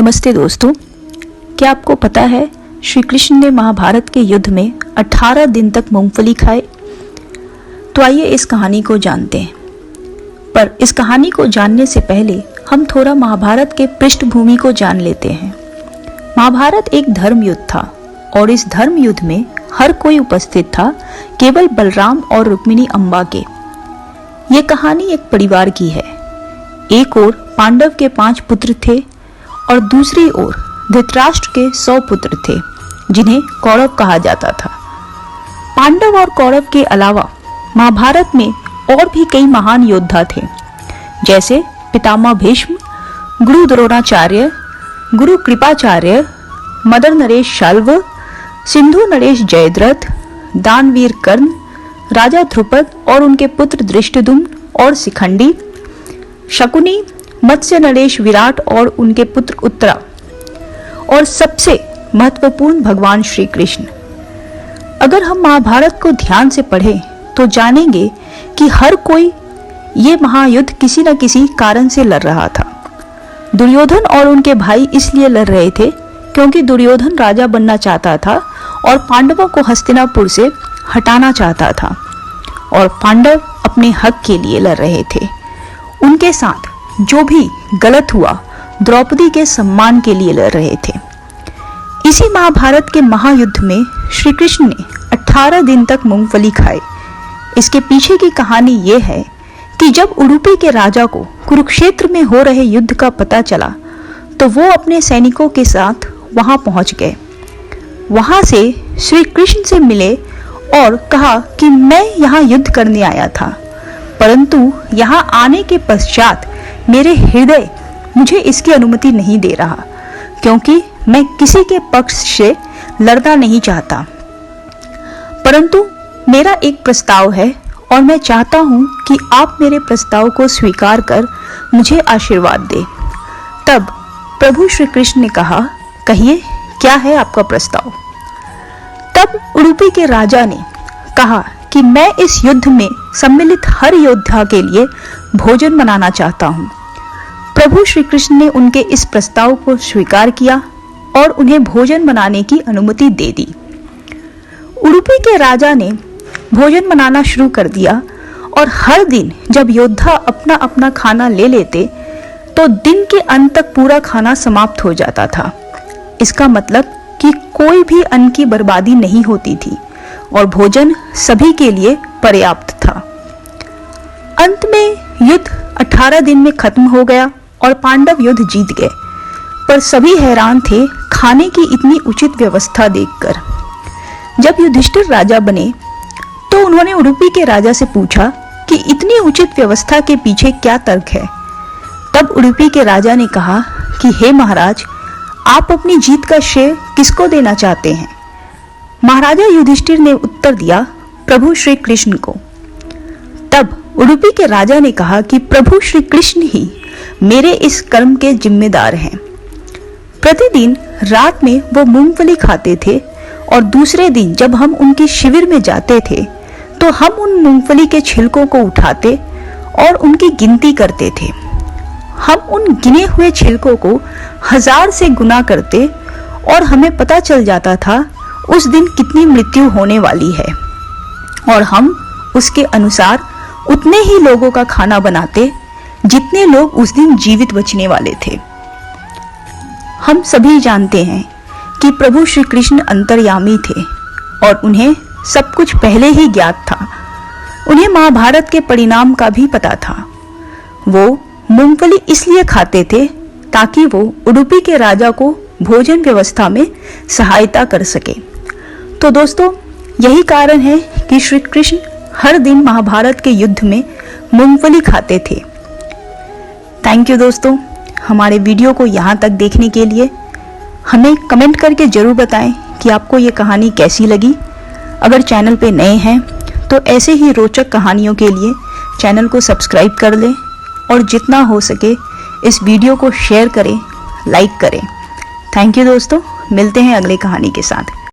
नमस्ते दोस्तों, क्या आपको पता है श्री कृष्ण ने महाभारत के युद्ध में 18 दिन तक मूंगफली खाए। तो आइए इस कहानी को जानते हैं। पर इस कहानी को जानने से पहले हम थोड़ा महाभारत के पृष्ठभूमि को जान लेते हैं। महाभारत एक धर्म युद्ध था और इस धर्म युद्ध में हर कोई उपस्थित था, केवल बलराम और रुक्मिणी अम्बा के। ये कहानी एक परिवार की है। एक ओर पांडव के 5 पुत्र थे और दूसरी ओर धृतराष्ट्र के 100 पुत्र थे, जिन्हें कौरव कहा जाता था। पांडव और कौरव के अलावा महाभारत में और भी कई महान योद्धा थे, जैसे पितामह भीष्म, गुरु द्रोणाचार्य, गुरु कृपाचार्य, मदर नरेश शल्व, सिंधु नरेश जयद्रथ, दानवीर कर्ण, राजा ध्रुपद और उनके पुत्र धृष्टद्युम्न और शिखंडी, शकुनी, मत्स्य नरेश विराट और उनके पुत्र उत्तरा, और सबसे महत्वपूर्ण भगवान श्री कृष्ण। अगर हम महाभारत को ध्यान से पढ़ें तो जानेंगे कि हर कोई ये महायुद्ध किसी न किसी कारण से लड़ रहा था। दुर्योधन और उनके भाई इसलिए लड़ रहे थे क्योंकि दुर्योधन राजा बनना चाहता था और पांडवों को हस्तिनापुर से हटाना चाहता था, और पांडव अपने हक के लिए लड़ रहे थे। उनके साथ जो भी गलत हुआ द्रौपदी के सम्मान के लिए लड़ रहे थे। इसी महाभारत के महायुद्ध में श्री कृष्ण ने 18 दिन तक मूंगफली खाए। इसके पीछे की कहानी ये है कि जब उडुपी के राजा को कुरुक्षेत्र में हो रहे युद्ध का पता चला तो वो अपने सैनिकों के साथ वहां पहुंच गए। वहां से श्री कृष्ण से मिले और कहा कि मैं यहाँ युद्ध करने आया था, परंतु यहाँ आने के पश्चात मेरे हृदय मुझे इसकी अनुमति नहीं दे रहा, क्योंकि मैं किसी के पक्ष से लड़ना नहीं चाहता। परंतु मेरा एक प्रस्ताव है और मैं चाहता हूँ कि आप मेरे प्रस्ताव को स्वीकार कर मुझे आशीर्वाद दें। तब प्रभु श्री कृष्ण ने कहा, कहिए क्या है आपका प्रस्ताव। तब उडुपी के राजा ने कहा कि मैं इस युद्ध में सम्मिलित हर योद्धा के लिए भोजन बनाना चाहता हूँ। प्रभु श्री कृष्ण ने उनके इस प्रस्ताव को स्वीकार किया और उन्हें भोजन बनाने की अनुमति दे दी। उडुपी के राजा ने भोजन बनाना शुरू कर दिया और हर दिन जब योद्धा अपना अपना खाना ले लेते तो दिन के अंत तक पूरा खाना समाप्त हो जाता था। इसका मतलब कि कोई भी अन्न की बर्बादी नहीं होती थी और भोजन सभी के लिए पर्याप्त था। अंत में युद्ध 18 दिन में खत्म हो गया और पांडव युद्ध जीत गए, पर सभी हैरान थे खाने की इतनी उचित व्यवस्था देखकर। जब युधिष्ठिर राजा बने तो उन्होंने उडुपी के राजा से पूछा कि इतनी उचित व्यवस्था के पीछे क्या तर्क है। तब उडुपी के राजा ने कहा कि हे महाराज, आप अपनी जीत का श्रेय किसको देना चाहते हैं। महाराजा युधिष्ठिर ने उत्तर दिया, प्रभु श्री कृष्ण को। तब उडुपी के राजा ने कहा कि प्रभु श्री कृष्ण ही मेरे इस कर्म के जिम्मेदार हैं। प्रतिदिन रात में वो मूंगफली खाते थे और दूसरे दिन जब हम उनके शिविर में जाते थे तो हम उन मूंगफली के छिलकों को उठाते और उनकी गिनती करते थे। हम उन गिने हुए छिलकों को 1000 से गुना करते और हमें पता चल जाता था उस दिन कितनी मृत्यु होने वाली है, और हम उसके अनुसार उतने ही लोगों का खाना बनाते जितने लोग उस दिन जीवित बचने वाले थे। हम सभी जानते हैं कि प्रभु श्री कृष्ण अंतर्यामी थे और उन्हें सब कुछ पहले ही ज्ञात था। उन्हें महाभारत के परिणाम का भी पता था। वो मूंगफली इसलिए खाते थे ताकि वो उडुपी के राजा को भोजन व्यवस्था में सहायता कर सके। तो दोस्तों, यही कारण है कि श्री कृष्ण हर दिन महाभारत के युद्ध में मूंगफली खाते थे। थैंक यू दोस्तों, हमारे वीडियो को यहाँ तक देखने के लिए। हमें कमेंट करके जरूर बताएं कि आपको ये कहानी कैसी लगी। अगर चैनल पे नए हैं तो ऐसे ही रोचक कहानियों के लिए चैनल को सब्सक्राइब कर लें और जितना हो सके इस वीडियो को शेयर करें, लाइक करें। थैंक यू दोस्तों, मिलते हैं अगले कहानी के साथ।